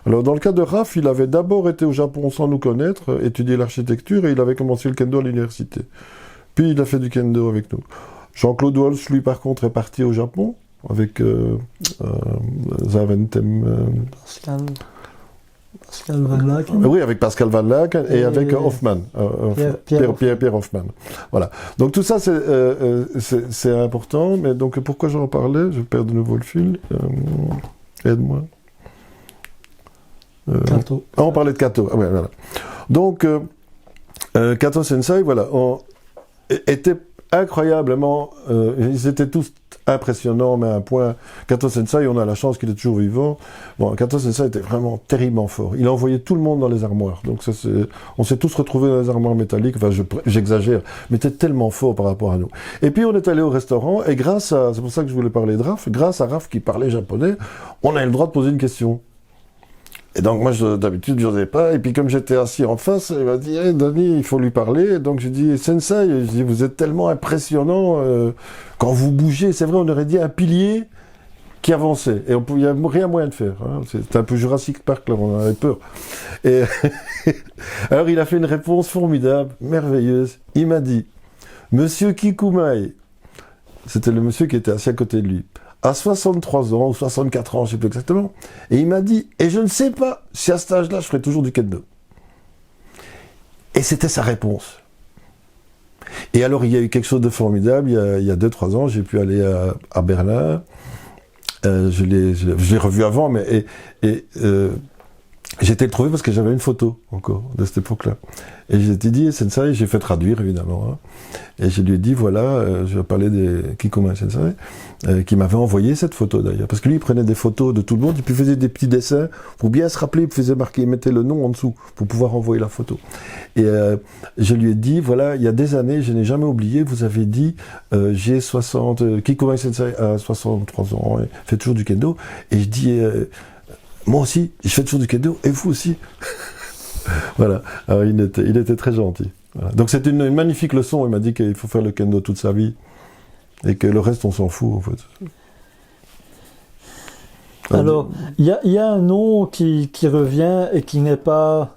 Alors, dans le cas de Raph, il avait d'abord été au Japon sans nous connaître, étudier l'architecture, et il avait commencé le kendo à l'université. Puis, il a fait du kendo avec nous. Jean-Claude Walsh, lui, par contre, est parti au Japon, avec Zaventem... Pascal Van Laken. Oui, avec Pascal Van Laken et avec Hoffman, Pierre Hoffman. Voilà. Donc tout ça, c'est important. Mais donc pourquoi j'en parlais? Je perds de nouveau le fil. Aide-moi. Kato. On parlait de Kato. Ah, ouais, voilà. Donc Kato Sensei, voilà, était incroyablement. Ils étaient tous impressionnant, mais à un point. Kato Sensei, on a la chance qu'il est toujours vivant. Bon, Kato Sensei était vraiment terriblement fort. Il envoyait tout le monde dans les armoires. Donc ça, on s'est tous retrouvés dans les armoires métalliques. Enfin, j'exagère, mais il était tellement fort par rapport à nous. Et puis on est allé au restaurant, et c'est pour ça que je voulais parler de Raph, grâce à Raph qui parlait japonais, on a eu le droit de poser une question. Et donc moi, d'habitude, je n'osais pas. Et puis comme j'étais assis en face, il m'a dit hey, « Danny, il faut lui parler ». Et donc j'ai dit « Sensei, je dis, vous êtes tellement impressionnant quand vous bougez. » C'est vrai, on aurait dit un pilier qui avançait. Et il n'y a rien moyen de faire. Hein. C'était un peu Jurassic Park, là, on avait peur. Et alors il a fait une réponse formidable, merveilleuse. Il m'a dit « Monsieur Kikumai », c'était le monsieur qui était assis à côté de lui, à 63 ans ou 64 ans, je ne sais plus exactement. Et il m'a dit, et je ne sais pas si à cet âge-là, je ferai toujours du kendo. Et c'était sa réponse. Et alors, il y a eu quelque chose de formidable. Il y a 2-3 ans, j'ai pu aller à Berlin. Je l'ai revu avant, mais j'ai été le trouver parce que j'avais une photo encore de cette époque-là. Et j'ai dit, Sensei, j'ai fait traduire évidemment. Hein. Et je lui ai dit, voilà, je parlais des Kikuma Sensei, qui m'avait envoyé cette photo d'ailleurs. Parce que lui, il prenait des photos de tout le monde, et puis il faisait des petits dessins pour bien se rappeler, il faisait marquer, il mettait le nom en dessous pour pouvoir envoyer la photo. Et je lui ai dit, voilà, il y a des années, je n'ai jamais oublié, vous avez dit, j'ai Kikuma Sensei a 63 ans, il fait toujours du kendo. Et je dis, moi aussi, je fais toujours du kendo, et vous aussi. Voilà, alors, il était très gentil. Voilà. Donc c'est une magnifique leçon, il m'a dit qu'il faut faire le kendo toute sa vie, et que le reste on s'en fout en fait. Alors, il y a un nom qui revient et qui n'est pas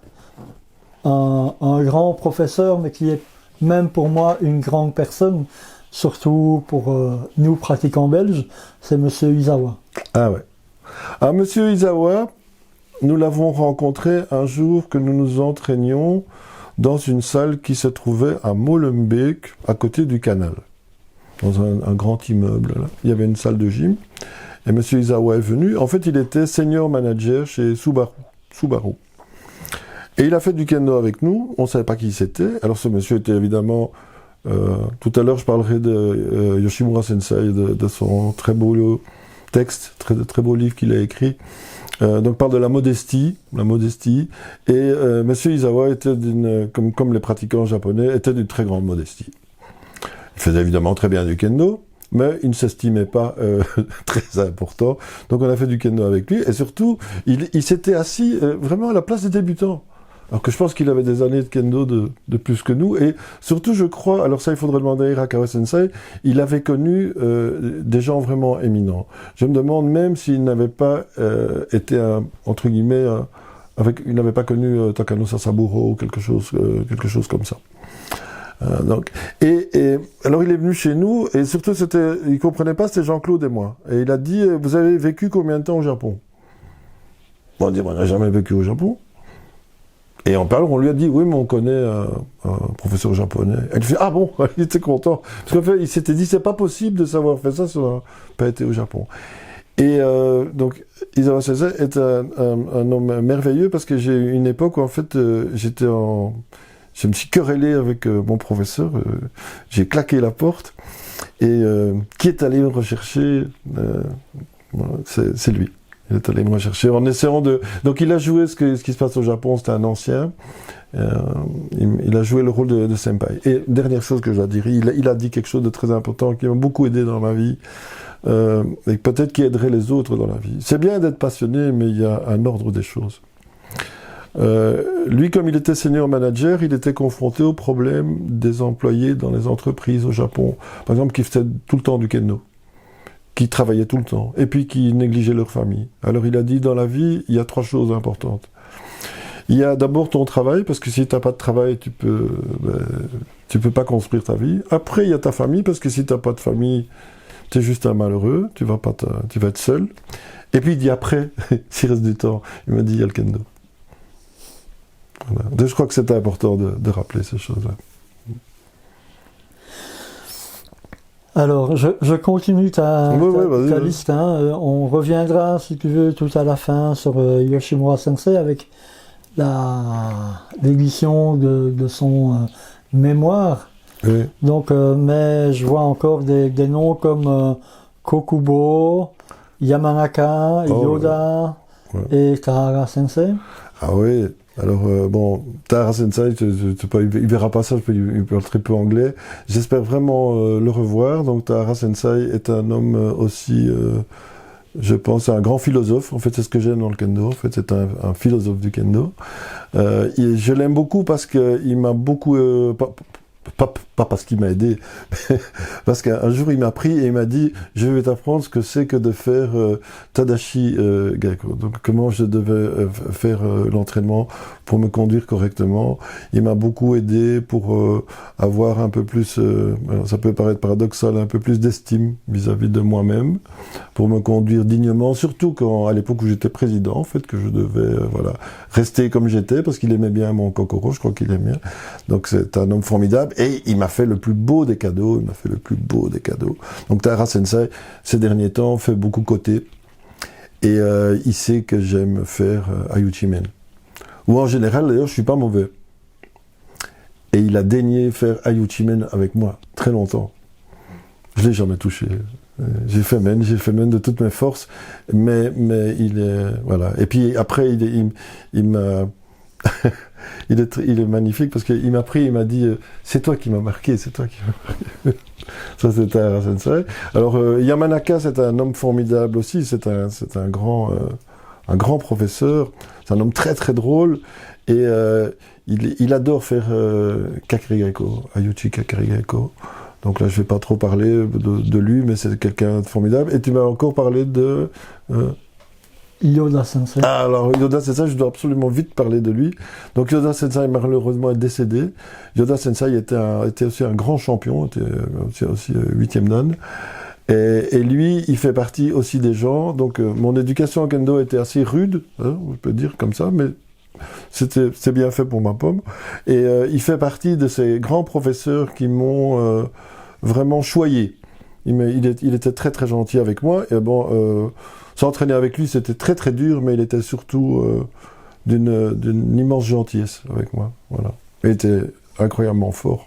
un grand professeur, mais qui est même pour moi une grande personne, surtout pour nous pratiquants belges, c'est Monsieur Izawa. Ah ouais. Ah, Monsieur Izawa, nous l'avons rencontré un jour que nous nous entraînions dans une salle qui se trouvait à Molenbeek, à côté du canal, dans un grand immeuble. Là. Il y avait une salle de gym, et M. Izawa est venu. En fait, il était senior manager chez Subaru. Et il a fait du kendo avec nous, on ne savait pas qui c'était. Alors ce monsieur était évidemment... tout à l'heure, je parlerai de Yoshimura Sensei, de son très beau texte, très beau livre qu'il a écrit. Donc parle de la modestie, et Monsieur Izawa était comme les pratiquants japonais, était d'une très grande modestie. Il faisait évidemment très bien du kendo, mais il ne s'estimait pas très important. Donc on a fait du kendo avec lui, et surtout, il s'était assis vraiment à la place des débutants. Alors que je pense qu'il avait des années de kendo de plus que nous, et surtout je crois, alors ça il faudrait demander à Hirakawa Sensei, il avait connu des gens vraiment éminents. Je me demande même s'il n'avait pas été, entre guillemets, il n'avait pas connu Takano Sasaburo ou quelque chose comme ça. Donc, et alors il est venu chez nous, et surtout il comprenait pas, c'était Jean-Claude et moi. Et il a dit, vous avez vécu combien de temps au Japon? Bon, on dit, on n'a jamais vécu au Japon. Et en parlant, on lui a dit, oui, mais on connaît un professeur japonais. Elle fait, ah bon, il était content. Parce qu'en fait, il s'était dit, c'est pas possible de savoir faire ça si on n'a pas été au Japon. Et donc, Izawa Sensei est un homme merveilleux, parce que j'ai eu une époque où, en fait, je me suis querellé avec mon professeur, j'ai claqué la porte, et qui est allé me rechercher, c'est lui. Il est allé me rechercher en essayant de... Donc il a joué ce qui se passe au Japon, c'était un ancien. Il a joué le rôle de senpai. Et dernière chose que je dois dire, il a dit quelque chose de très important qui m'a beaucoup aidé dans ma vie, et peut-être qui aiderait les autres dans la vie. C'est bien d'être passionné, mais il y a un ordre des choses. Lui, comme il était senior manager, il était confronté au problème des employés dans les entreprises au Japon. Par exemple, qui faisaient tout le temps du kendo. qui travaillaient tout le temps, et puis qui négligeaient leur famille. Alors il a dit, dans la vie, il y a 3 choses importantes. Il y a d'abord ton travail, parce que si tu n'as pas de travail, tu peux pas construire ta vie. Après, il y a ta famille, parce que si tu n'as pas de famille, tu es juste un malheureux, tu vas être seul. Et puis il dit après, s'il reste du temps, il m'a dit, il y a le kendo. Voilà. Donc, je crois que c'est important de rappeler ces choses-là. Alors, je continue ta liste. Hein. On reviendra, si tu veux, tout à la fin sur Yoshimura Sensei avec l'édition de son mémoire. Oui. Donc, mais je vois encore des noms comme Kokubo, Yamanaka, Yoda et Tahara Sensei. Ah oui. Alors, Tahara Sensei, il verra pas ça, il parle très peu anglais. J'espère vraiment le revoir. Donc, Tahara Sensei est un homme aussi, je pense, un grand philosophe. En fait, c'est ce que j'aime dans le kendo. En fait, c'est un philosophe du kendo. Je l'aime beaucoup parce qu'il m'a beaucoup... Pas parce qu'il m'a aidé, mais parce qu'un jour il m'a pris et il m'a dit « Je vais t'apprendre ce que c'est que de faire Tadashi Gaiko ». Donc comment je devais faire l'entraînement pour me conduire correctement. Il m'a beaucoup aidé pour avoir un peu plus, ça peut paraître paradoxal, un peu plus d'estime vis-à-vis de moi-même, pour me conduire dignement, surtout à l'époque où j'étais président, en fait, que je devais rester comme j'étais, parce qu'il aimait bien mon kokoro, je crois qu'il aime bien. Donc c'est un homme formidable. Et il m'a fait le plus beau des cadeaux, Donc Tahara Sensei, ces derniers temps, fait beaucoup côté. Et il sait que j'aime faire Ayuchi-men. Ou en général, d'ailleurs, je suis pas mauvais. Et il a daigné faire Ayuchi-men avec moi, très longtemps. Je l'ai jamais touché. J'ai fait men de toutes mes forces. Mais il est... Voilà. Et puis après, il m'a... il est magnifique parce qu'il m'a pris, il m'a dit c'est toi qui m'as marqué. Ça c'était Tahara Sensei. Alors Yamanaka, c'est un homme formidable aussi, c'est un grand professeur, c'est un homme très très drôle et il adore faire Kakari Gaiko, Ayuchi Kakari Gaiko. Donc là je vais pas trop parler de lui, mais c'est quelqu'un de formidable. Et tu m'as encore parlé de Yoda Sensei. Alors Yoda Sensei, je dois absolument vite parler de lui. Donc Yoda Sensei malheureusement est décédé. Yoda Sensei était aussi un grand champion, était aussi 8e dan. Et lui, il fait partie aussi des gens. Donc mon éducation au kendo était assez rude, hein, on peut dire comme ça, mais c'est bien fait pour ma pomme. Et il fait partie de ces grands professeurs qui m'ont vraiment choyé. Il était très très gentil avec moi. Et s'entraîner avec lui, c'était très très dur, mais il était surtout d'une immense gentillesse avec moi. Voilà. Il était incroyablement fort.